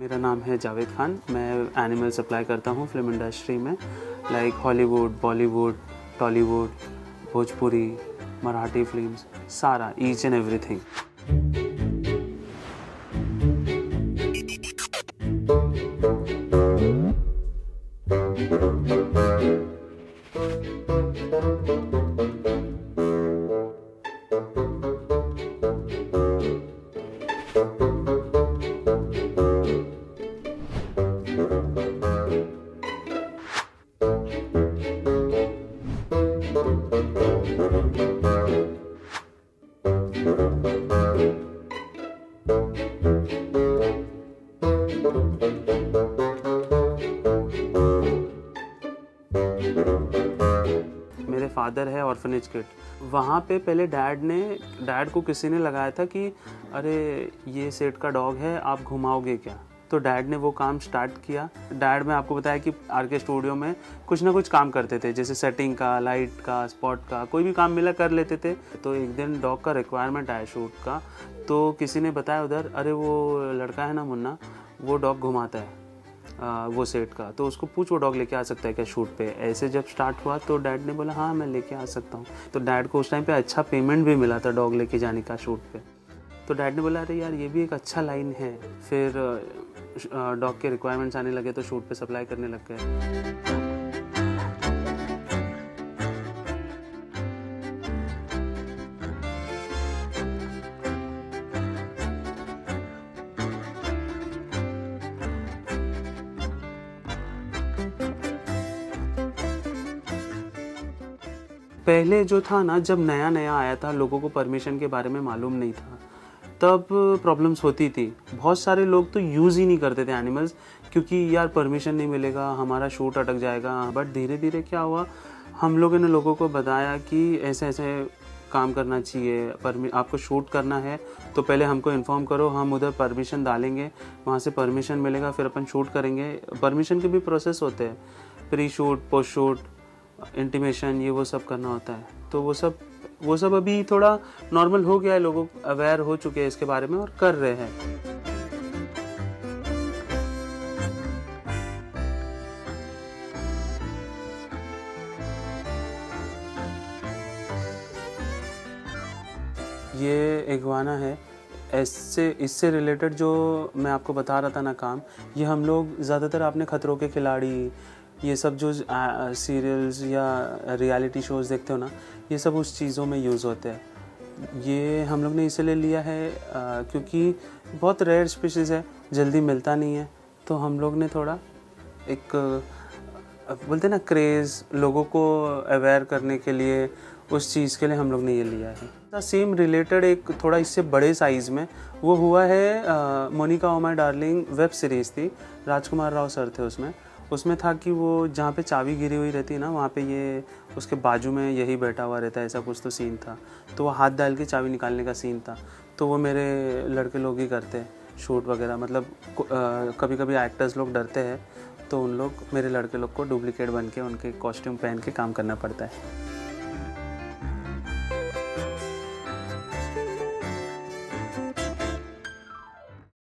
मेरा नाम है जावेद खान। मैं एनिमल सप्लाई करता हूँ फ़िल्म इंडस्ट्री में, like Hollywood, Bollywood, Tollywood, Bhojpuri, Marathi films, सारा ईच एंड एवरीथिंग। मेरे फादर है ऑर्फनेज किड। वहाँ पे पहले डैड को किसी ने लगाया था कि अरे ये सेठ का डॉग है, आप घुमाओगे क्या। तो डैड ने वो काम स्टार्ट किया। डैड में आपको बताया कि आरके स्टूडियो में कुछ ना कुछ काम करते थे, जैसे सेटिंग का, लाइट का, स्पॉट का, कोई भी काम मिला कर लेते थे। तो एक दिन डॉग का रिक्वायरमेंट आया शूट का, तो किसी ने बताया उधर, अरे वो लड़का है ना मुन्ना, वो डॉग घुमाता है वो सेट का, तो उसको पूछ वो डॉग लेके आ सकता है क्या शूट पे। ऐसे जब स्टार्ट हुआ तो डैड ने बोला हाँ मैं लेके आ सकता हूँ। तो डैड को उस टाइम पे अच्छा पेमेंट भी मिला था डॉग लेके जाने का शूट पे। तो डैड ने बोला अरे यार ये भी एक अच्छा लाइन है। फिर डॉग के रिक्वायरमेंट्स आने लगे तो शूट पे सप्लाई करने लग गए। पहले जो था ना, जब नया नया आया था, लोगों को परमिशन के बारे में मालूम नहीं था, तब प्रॉब्लम्स होती थी। बहुत सारे लोग तो यूज़ ही नहीं करते थे एनिमल्स, क्योंकि यार परमिशन नहीं मिलेगा, हमारा शूट अटक जाएगा। बट धीरे धीरे क्या हुआ, हम लोगों ने लोगों को बताया कि ऐसे ऐसे काम करना चाहिए, आपको शूट करना है तो पहले हमको इन्फॉर्म करो, हम उधर परमिशन डालेंगे, वहाँ से परमिशन मिलेगा, फिर अपन शूट करेंगे। परमिशन के भी प्रोसेस होते हैं, pre shoot, post shoot, intimation, ये वो सब करना होता है। तो वो सब अभी थोड़ा नॉर्मल हो गया है, लोगों अवेयर हो चुके हैं इसके बारे में और कर रहे हैं। ये इग्वाना है। इससे रिलेटेड जो मैं आपको बता रहा था ना काम, ये हम लोग ज़्यादातर आपने खतरों के खिलाड़ी, ये सब जो सीरियल्स या रियलिटी शोज़ देखते हो ना, ये सब उस चीज़ों में यूज़ होते हैं। ये हम लोग ने इसलिए लिया है क्योंकि बहुत रेयर स्पीशीज़ है, जल्दी मिलता नहीं है। तो हम लोग ने थोड़ा एक बोलते ना क्रेज़, लोगों को अवेयर करने के लिए, उस चीज़ के लिए हम लोग ने ये लिया है। सेम रिलेटेड एक थोड़ा इससे बड़े साइज़ में वो हुआ है Monica oh my darling web series थी, राजकुमार राव सर थे उसमें था कि वो जहाँ पे चाबी गिरी हुई रहती है ना, वहाँ पे ये उसके बाजू में यही बैठा हुआ रहता है, ऐसा कुछ तो सीन था। तो वो हाथ डाल के चाबी निकालने का सीन था। तो वो मेरे लड़के लोग ही करते हैं शूट वगैरह, मतलब कभी कभी एक्टर्स लोग डरते हैं तो उन लोग, मेरे लड़के लोग को डुप्लीकेट बन के उनके कॉस्ट्यूम पहन के काम करना पड़ता है।